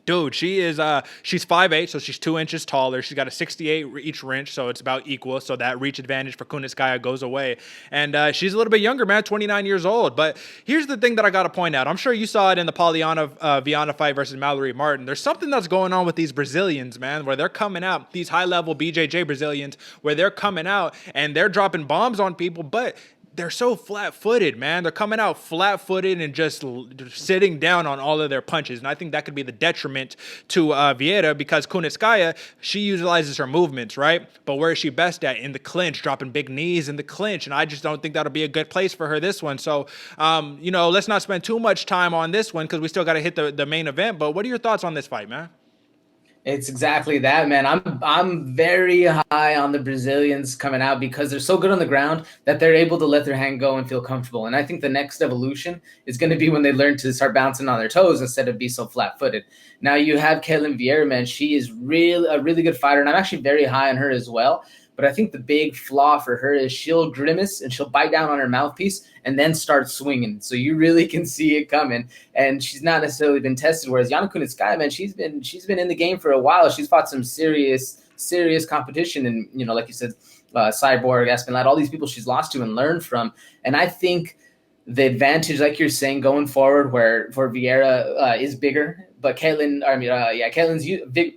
dude, she's 5'8", so she's 2 inches taller. She's got a 68 each reach, so it's about equal. So that reach advantage for Kunitskaya goes away. And she's a little bit younger, man, 29 years old. But here's the thing that I got to point out. I'm sure you saw it in the Poliana Viana fight versus Mallory Martin. There's something that's going on with these Brazilians, man, where they're coming out, these high-level BJJ Brazilians, where they're coming out and they're dropping bombs on people, but they're so flat-footed, man. They're coming out flat-footed and just sitting down on all of their punches. And I think that could be the detriment to Vieira because Kunitskaya, she utilizes her movements, right? But where is she best at? In the clinch, dropping big knees in the clinch. And I just don't think that'll be a good place for her this one. So, let's not spend too much time on this one because we still got to hit the main event. But what are your thoughts on this fight, man? It's exactly that, man. I'm very high on the Brazilians coming out because they're so good on the ground that they're able to let their hand go and feel comfortable. And I think the next evolution is going to be when they learn to start bouncing on their toes instead of be so flat-footed. Now you have Ketlen Vieira, man. She is a really good fighter, and I'm actually very high on her as well. But I think the big flaw for her is she'll grimace and she'll bite down on her mouthpiece and then start swinging. So you really can see it coming. And she's not necessarily been tested. Whereas Yana Kunitskaya, man, she's been in the game for a while. She's fought some serious competition. And, you know, like you said, Cyborg, Aspinall, all these people she's lost to and learned from. And I think the advantage, like you're saying, going forward, where for Vieira is bigger, but Ketlen's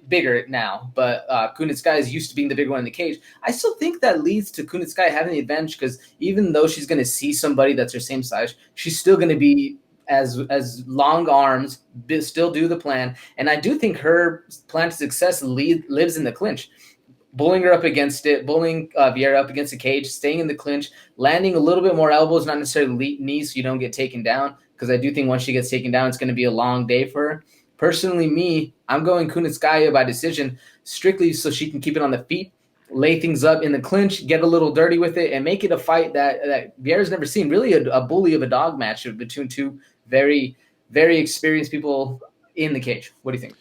bigger now, but Kunitskaya is used to being the bigger one in the cage. I still think that leads to Kunitskaya having the advantage because even though she's going to see somebody that's her same size, she's still going to be as long arms, still do the plan. And I do think her plan to success lives in the clinch. Bullying her up against it, bullying Vieira up against the cage, staying in the clinch, landing a little bit more elbows, not necessarily knees, so you don't get taken down. Because I do think once she gets taken down, it's going to be a long day for her. Personally, I'm going Kunitskaya by decision, strictly so she can keep it on the feet, lay things up in the clinch, get a little dirty with it, and make it a fight that Vieira's never seen. Really a bully of a dog match between two very, very experienced people in the cage. What do you think?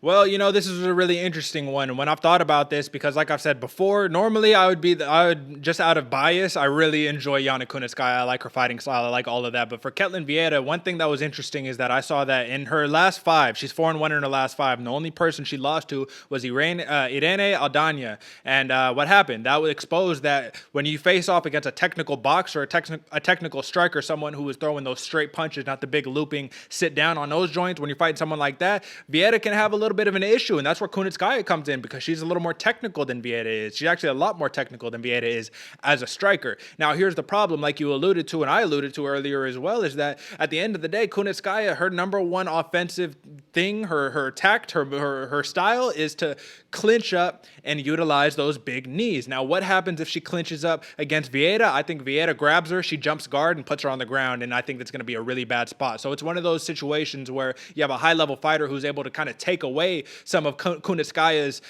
Well, you know, this is a really interesting one. When I've thought about this, because like I've said before, normally I would just out of bias, I really enjoy Yana Kunitskaya. I like her fighting style. I like all of that. But for Ketlen Vieira, one thing that was interesting is that I saw that in her last 5, she's 4-1 in her last 5. And the only person she lost to was Irene Aldana. And what happened? That would expose that when you face off against a technical boxer, a technical striker, someone who is throwing those straight punches, not the big looping sit down on those joints. When you're fighting someone like that, Vieira can have a little bit of an issue, and that's where Kunitskaya comes in because she's a little more technical than Vieira is. She's actually a lot more technical than Vieira is as a striker. Now, here's the problem, like you alluded to and I alluded to earlier as well, is that at the end of the day, Kunitskaya, her number one offensive thing, her tact, her style is to clinch up and utilize those big knees. Now, what happens if she clinches up against Vieira? I think Vieira grabs her, she jumps guard and puts her on the ground, and I think that's going to be a really bad spot. So it's one of those situations where you have a high-level fighter who's able to kind of take away some of Kunitskaya's,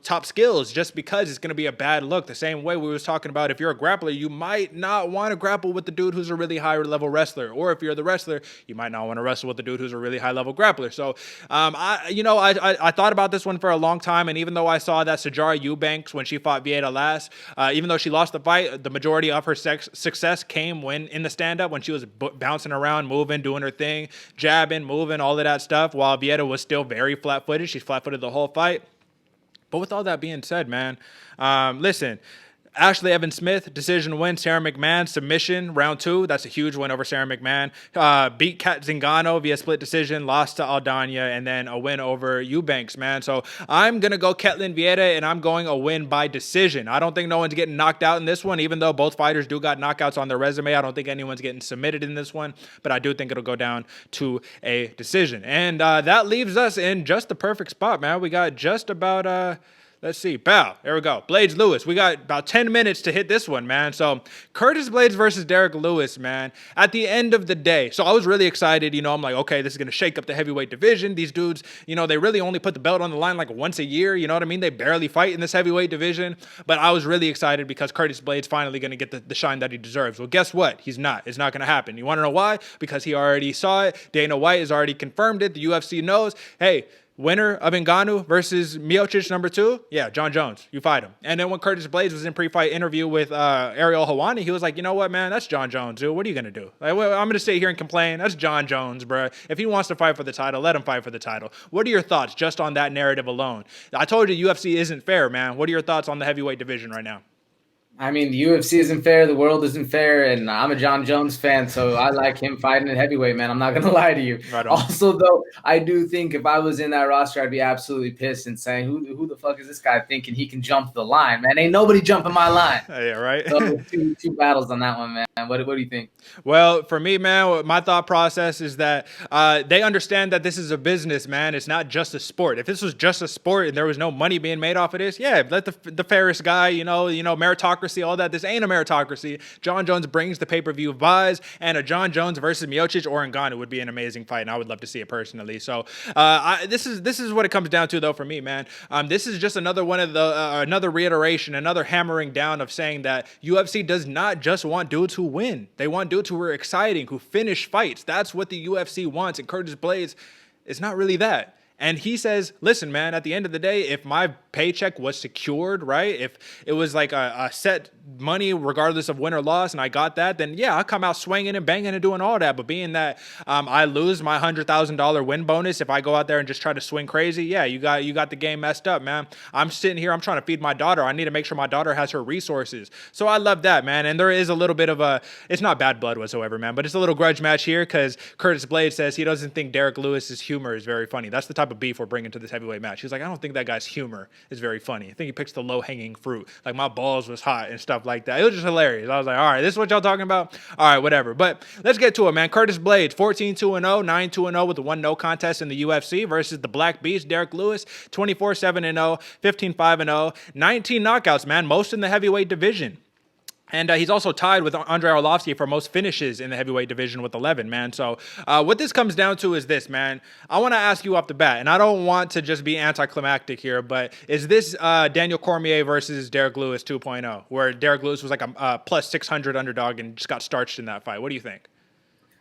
top skills just because it's going to be a bad look. The same way we was talking about, if you're a grappler, you might not want to grapple with the dude who's a really high-level wrestler, or if you're the wrestler, you might not want to wrestle with the dude who's a really high-level grappler. So, I thought about this one for a long time, and even though I saw that Sijara Eubanks, when she fought Vieira last, even though she lost the fight, the majority of her success came when in the stand-up, when she was bouncing around, moving, doing her thing, jabbing, moving, all of that stuff, while Vieira was still very flat-footed. She's flat-footed the whole fight. But with all that being said, man, listen, Ashley Evans Smith, decision win. Sarah McMahon, submission, round 2. That's a huge win over Sarah McMahon. Beat Kat Zingano via split decision, lost to Aldana, and then a win over Eubanks, man. So I'm going to go Ketlen Vieira, and I'm going a win by decision. I don't think no one's getting knocked out in this one, even though both fighters do got knockouts on their resume. I don't think anyone's getting submitted in this one, but I do think it'll go down to a decision. And that leaves us in just the perfect spot, man. We got just about... let's see. Bow. There we go. Blaydes Lewis. We got about 10 minutes to hit this one, man. So Curtis Blaydes versus Derrick Lewis, man. At the end of the day, so I was really excited. I'm like, okay, this is going to shake up the heavyweight division. These dudes, they really only put the belt on the line like once a year. You know what I mean? They barely fight in this heavyweight division. But I was really excited because Curtis Blaydes finally going to get the shine that he deserves. Well, guess what? He's not. It's not going to happen. You want to know why? Because he already saw it. Dana White has already confirmed it. The UFC knows, hey, winner of Ngannou versus Miocic number 2, yeah, Jon Jones. You fight him. And then when Curtis Blaydes was in pre-fight interview with Ariel Helwani, he was like, you know what, man, that's Jon Jones, dude. What are you going to do? Like, well, I'm going to sit here and complain. That's Jon Jones, bro. If he wants to fight for the title, let him fight for the title. What are your thoughts just on that narrative alone? I told you UFC isn't fair, man. What are your thoughts on the heavyweight division right now? I mean, the UFC isn't fair. The world isn't fair. And I'm a Jon Jones fan, so I like him fighting at heavyweight, man. I'm not going to lie to you. Right on. Also, though, I do think if I was in that roster, I'd be absolutely pissed and saying, who the fuck is this guy thinking he can jump the line? Man, ain't nobody jumping my line. Yeah, right? So two battles on that one, man. What do you think? Well, for me, man, my thought process is that they understand that this is a business, man. It's not just a sport. If this was just a sport and there was no money being made off of this, yeah, let the fairest guy, meritocracy, all that. This ain't a meritocracy. Jon Jones brings the pay-per-view buys, and a Jon Jones versus Miocic or Ngannou would be an amazing fight, and I would love to see it personally. So this is what it comes down to, though, for me, man. This is just another one of the another reiteration, another hammering down of saying that UFC does not just want dudes who win. They want dudes who are exciting, who finish fights. That's what the UFC wants, and Curtis Blaydes is not really that. And he says, listen, man, at the end of the day, if my paycheck was secured, right? If it was like a set money, regardless of win or loss, and I got that, then yeah, I'll come out swinging and banging and doing all that. But being that I lose my $100,000 win bonus if I go out there and just try to swing crazy, yeah, you got the game messed up, man. I'm sitting here, I'm trying to feed my daughter. I need to make sure my daughter has her resources. So I love that, man. And there is a little bit of it's not bad blood whatsoever, man, but it's a little grudge match here because Curtis Blaydes says he doesn't think Derrick Lewis's humor is very funny. That's the type of beef we're bringing to this heavyweight match. He's like, I don't think that guy's humor is very funny. I think he picks the low-hanging fruit. Like, my balls was hot and stuff like that. It was just hilarious. I was like, all right, this is what y'all talking about? All right, whatever. But let's get to it, man. Curtis Blaydes, 14-2-0, 9-2-0 with a 1-0 contest in the UFC versus the Black Beast, Derrick Lewis, 24-7-0, 15-5-0, 19 knockouts, man, most in the heavyweight division. And he's also tied with Andrei Arlovski for most finishes in the heavyweight division with 11, man. So what this comes down to is this, man. I want to ask you off the bat, and I don't want to just be anticlimactic here, but is this Daniel Cormier versus Derrick Lewis 2.0, where Derrick Lewis was like a plus 600 underdog and just got starched in that fight? What do you think?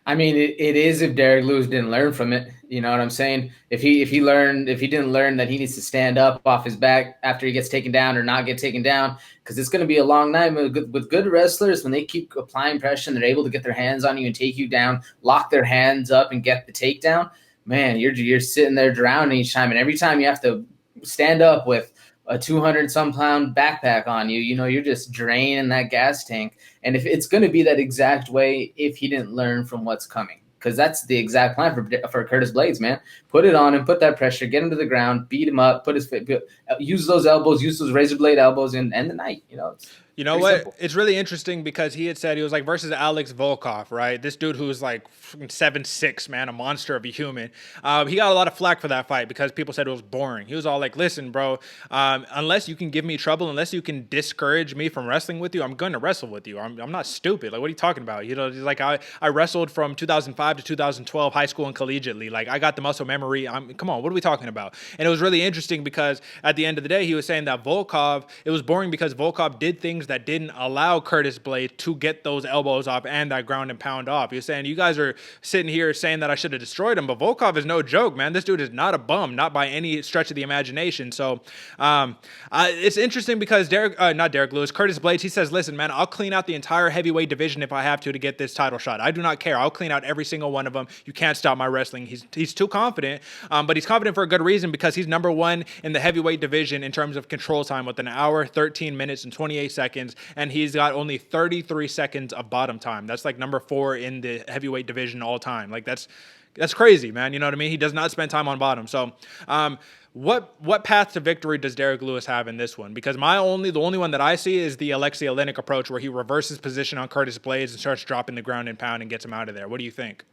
I mean, it is if Derrick Lewis didn't learn from it. You know what I'm saying? If he didn't learn that he needs to stand up off his back after he gets taken down or not get taken down, because it's going to be a long night with good wrestlers. When they keep applying pressure and they're able to get their hands on you and take you down, lock their hands up and get the takedown, man, you're sitting there drowning each time. And every time you have to stand up with a 200-some-pound backpack on you, you know, you're just draining that gas tank. And if it's going to be that exact way, if he didn't learn from what's coming, because that's the exact plan for Curtis Blaydes, man. Put it on him, put that pressure, get him to the ground, beat him up, use those elbows, use those razor blade elbows, and end the night. You know what? Simple. It's really interesting because he had said he was like versus Alex Volkov, right? This dude who's like 7'6", man, a monster of a human. He got a lot of flack for that fight because people said it was boring. He was all like, listen, bro, unless you can give me trouble, unless you can discourage me from wrestling with you, I'm going to wrestle with you. I'm not stupid. Like, what are you talking about? You know, like I wrestled from 2005 to 2012, high school and collegiately. Like, I got the muscle memory. Come on, what are we talking about? And it was really interesting because at the end of the day, he was saying that Volkov, it was boring because Volkov did things that didn't allow Curtis Blaydes to get those elbows off and that ground and pound off. He was saying, you guys are sitting here saying that I should have destroyed him, but Volkov is no joke, man. This dude is not a bum, not by any stretch of the imagination. So it's interesting because not Derrick Lewis, Curtis Blaydes, he says, listen, man, I'll clean out the entire heavyweight division if I have to get this title shot. I do not care. I'll clean out every single one of them. You can't stop my wrestling. He's too confident, but he's confident for a good reason because he's number one in the heavyweight division in terms of control time with an hour, 13 minutes, and 28 seconds. And he's got only 33 seconds of bottom time. That's like number 4 in the heavyweight division all time. Like that's crazy, man. You know what I mean? He does not spend time on bottom. So what path to victory does Derrick Lewis have in this one? Because the only one that I see is the Alexsey Oleinik approach where he reverses position on Curtis Blaydes and starts dropping the ground and pound and gets him out of there. What do you think?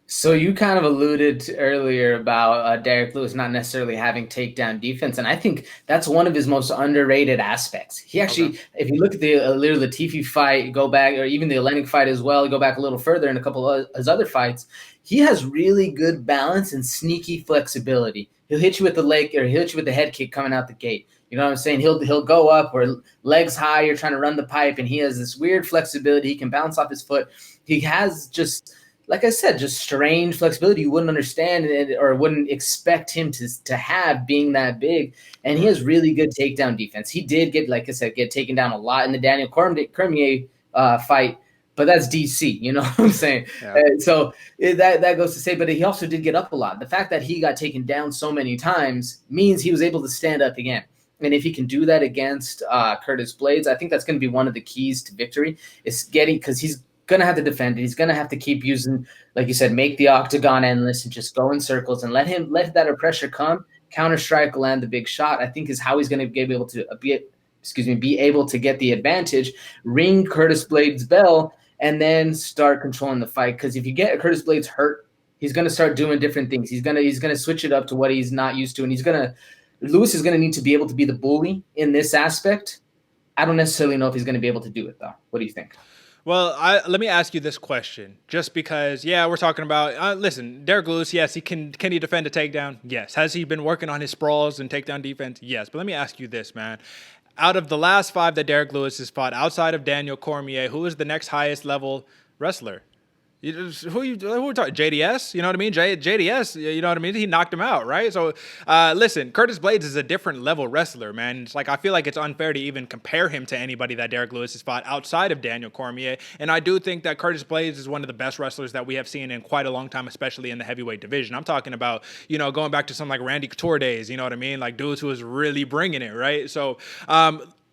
So you kind of alluded to earlier about Derrick Lewis not necessarily having takedown defense, and I think that's one of his most underrated aspects. He actually, if you look at the Latifi fight, go back, or even the Oleinik fight as well, go back a little further in a couple of his other fights, he has really good balance and sneaky flexibility. He'll hit you with the leg, or he'll hit you with the head kick coming out the gate. You know what I'm saying? He'll go up or legs high, you're trying to run the pipe, and he has this weird flexibility. He can bounce off his foot. He has just, like I said, just strange flexibility you wouldn't understand or wouldn't expect him to have being that big. And he has really good takedown defense. He did get, like I said, get taken down a lot in the Daniel Cormier fight, but that's DC, you know what I'm saying? Yeah. So that goes to say, but he also did get up a lot. The fact that he got taken down so many times means he was able to stand up again. And if he can do that against Curtis Blaydes, I think that's going to be one of the keys to victory is because he's going to have to defend it. He's going to have to keep using, like you said, make the octagon endless and just go in circles and let that pressure come, counter strike, land the big shot, I think is how he's going to be able to be able to get the advantage, ring Curtis Blaydes' bell, and then start controlling the fight. Because if you get Curtis Blaydes hurt, he's going to start doing different things. He's going to switch it up to what he's not used to, and Lewis is going to need to be able to be the bully in this aspect. I don't necessarily know if he's going to be able to do it, though. What do you think? Well, let me ask you this question, just because, we're talking about, listen, Derrick Lewis, yes, can he defend a takedown? Yes. Has he been working on his sprawls and takedown defense? Yes. But let me ask you this, man. Out of the last 5 that Derrick Lewis has fought, outside of Daniel Cormier, who is the next highest level wrestler? Who are we talking? JDS, you know what I mean? JDS, you know what I mean? He knocked him out, right? So, listen, Curtis Blaydes is a different level wrestler, man. It's like I feel like it's unfair to even compare him to anybody that Derrick Lewis has fought outside of Daniel Cormier. And I do think that Curtis Blaydes is one of the best wrestlers that we have seen in quite a long time, especially in the heavyweight division. I'm talking about, going back to some like Randy Couture days, you know what I mean? Like dudes who was really bringing it, right? So,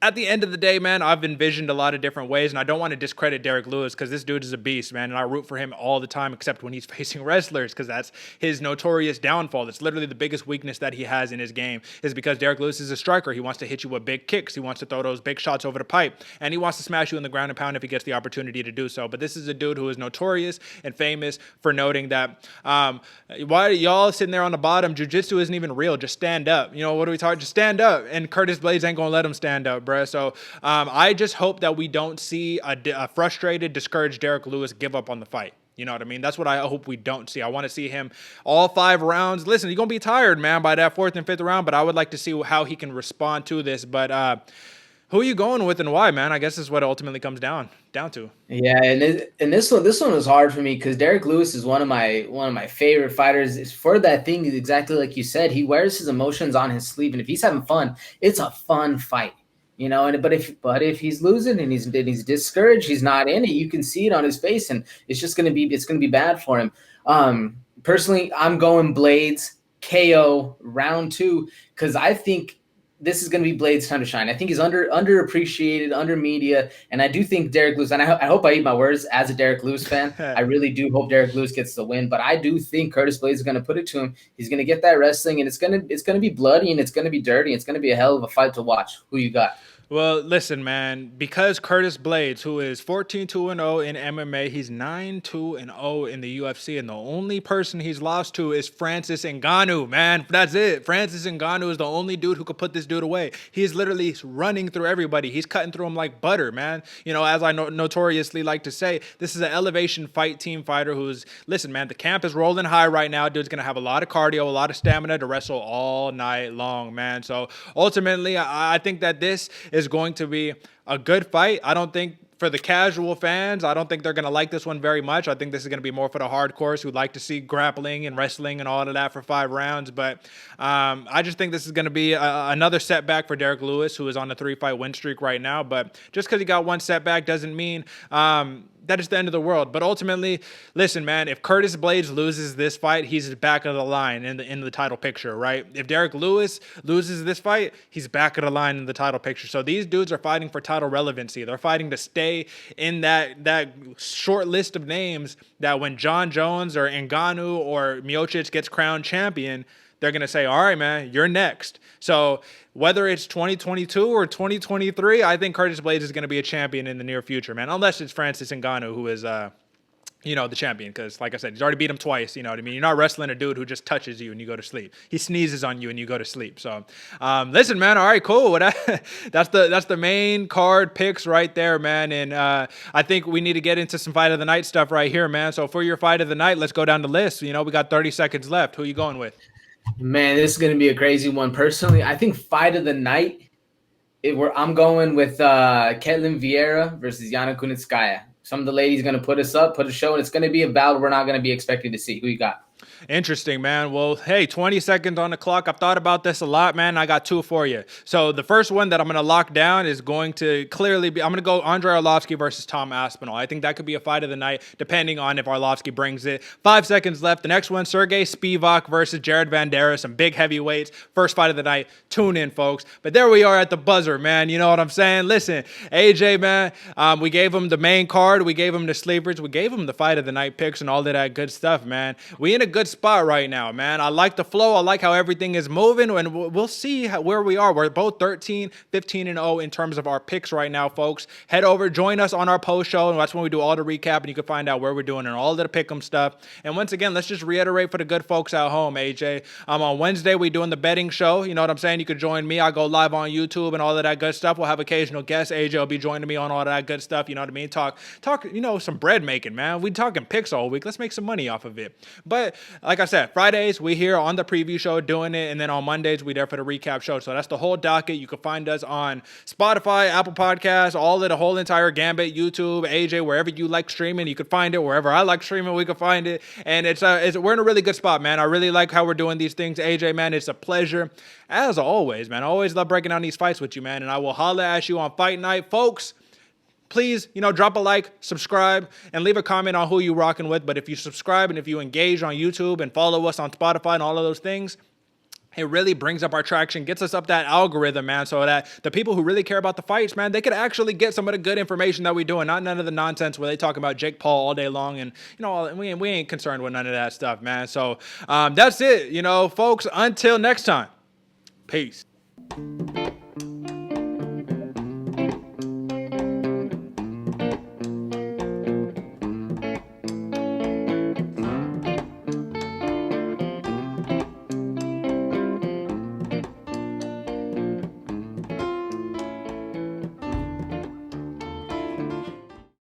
at the end of the day, man, I've envisioned a lot of different ways, and I don't want to discredit Derrick Lewis because this dude is a beast, man, and I root for him all the time except when he's facing wrestlers because that's his notorious downfall. That's literally the biggest weakness that he has in his game is because Derrick Lewis is a striker. He wants to hit you with big kicks. He wants to throw those big shots over the pipe, and he wants to smash you in the ground and pound if he gets the opportunity to do so. But this is a dude who is notorious and famous for noting that why are y'all sitting there on the bottom? Jiu-jitsu isn't even real. Just stand up. What are we talking? Just stand up. And Curtis Blaydes ain't going to let him stand up, bruh. So I just hope that we don't see a frustrated, discouraged Derrick Lewis give up on the fight. You know what I mean? That's what I hope we don't see. I want to see him all 5 rounds. Listen, you're going to be tired, man, by that 4th and 5th round, but I would like to see how he can respond to this. But who are you going with and why, man? I guess this is what it ultimately comes down to. Yeah, and this one was hard for me because Derrick Lewis is one of my favorite fighters. It's for that thing exactly like you said. He wears his emotions on his sleeve, and if he's having fun, it's a fun fight. But if he's losing and he's discouraged, he's not in it. You can see it on his face, and it's gonna be bad for him. Personally, I'm going Blaydes KO round 2 because I think this is going to be Blaydes' time to shine. I think he's underappreciated, under media, and I do think Derrick Lewis. And I hope I eat my words as a Derrick Lewis fan. I really do hope Derrick Lewis gets the win, but I do think Curtis Blaydes is going to put it to him. He's going to get that wrestling, and it's going to be bloody and it's going to be dirty. It's going to be a hell of a fight to watch. Who you got? Well, listen, man, because Curtis Blaydes, who is 14-2-0 in MMA, he's 9-2-0 in the UFC, and the only person he's lost to is Francis Ngannou, man. That's it. Francis Ngannou is the only dude who could put this dude away. He is literally running through everybody. He's cutting through them like butter, man. As I notoriously like to say, this is an elevation fight team fighter who's, listen, man, the camp is rolling high right now. Dude's going to have a lot of cardio, a lot of stamina to wrestle all night long, man. So ultimately, I think that this is going to be a good fight. I don't think for the casual fans, I don't think they're going to like this one very much. I think this is going to be more for the hardcores who like to see grappling and wrestling and all of that for 5 rounds. But I just think this is going to be another setback for Derrick Lewis, who is on a 3-fight win streak right now. But just because he got one setback doesn't mean that is the end of the world. But ultimately, listen, man, if Curtis Blaydes loses this fight, he's back of the line in the title picture, right? If Derrick Lewis loses this fight, he's back of the line in the title picture. So these dudes are fighting for title relevancy. They're fighting to stay in that short list of names that when Jon Jones or Ngannou or Miocic gets crowned champion, they're going to say, all right, man, you're next. So whether it's 2022 or 2023, I think Curtis Blaydes is going to be a champion in the near future, man, unless it's Francis Ngannou who is, the champion. Because, like I said, he's already beat him twice, you know what I mean? You're not wrestling a dude who just touches you and you go to sleep. He sneezes on you and you go to sleep. So, listen, man, all right, cool. That's the main card picks right there, man. And I think we need to get into some fight of the night stuff right here, man. So for your fight of the night, let's go down the list. We got 30 seconds left. Who you going with? Man, this is going to be a crazy one. Personally, I think fight of the night, I'm going with Ketlen Vieira versus Yana Kunitskaya. Some of the ladies going to put a show, and it's going to be a battle we're not going to be expecting to see. Who you got? Interesting, man. Well, hey, 20 seconds on the clock. I've thought about this a lot, man. I got 2 for you. So the first one that I'm going to lock down is going to clearly be, I'm going to go Andrei Arlovski versus Tom Aspinall. I think that could be a fight of the night, depending on if Arlovski brings it. 5 seconds left. The next one, Sergey Spivak versus Jared Vanderas, some big heavyweights. First fight of the night. Tune in, folks. But there we are at the buzzer, man. You know what I'm saying? Listen, AJ, man, we gave him the main card. We gave him the sleepers. We gave him the fight of the night picks and all of that good stuff, man. We in a good spot right now, man. I like the flow. I like how everything is moving, and we'll see where we are. We're both 13, 15-0 in terms of our picks right now, folks. Head over, join us on our post show, and that's when we do all the recap, and you can find out where we're doing and all the pick'em stuff. And once again, let's just reiterate for the good folks at home, AJ. On Wednesday, we're doing the betting show. You know what I'm saying? You could join me. I go live on YouTube and all of that good stuff. We'll have occasional guests. AJ will be joining me on all that good stuff. You know what I mean? Talk, some bread making, man. We talking picks all week. Let's make some money off of it. But like I said, Fridays, we here on the preview show doing it. And then on Mondays, we there for the recap show. So that's the whole docket. You can find us on Spotify, Apple Podcasts, all of the whole entire gambit, YouTube, AJ, wherever you like streaming, you can find it. Wherever I like streaming, we can find it. And we're in a really good spot, man. I really like how we're doing these things. AJ, man, it's a pleasure. As always, man, I always love breaking down these fights with you, man. And I will holla at you on fight night. Folks, please, drop a like, subscribe, and leave a comment on who you rocking with. But if you subscribe and if you engage on YouTube and follow us on Spotify and all of those things, it really brings up our traction, gets us up that algorithm, man, so that the people who really care about the fights, man, they could actually get some of the good information that we do and not none of the nonsense where they talk about Jake Paul all day long. And, we ain't concerned with none of that stuff, man. So that's it, folks. Until next time, peace.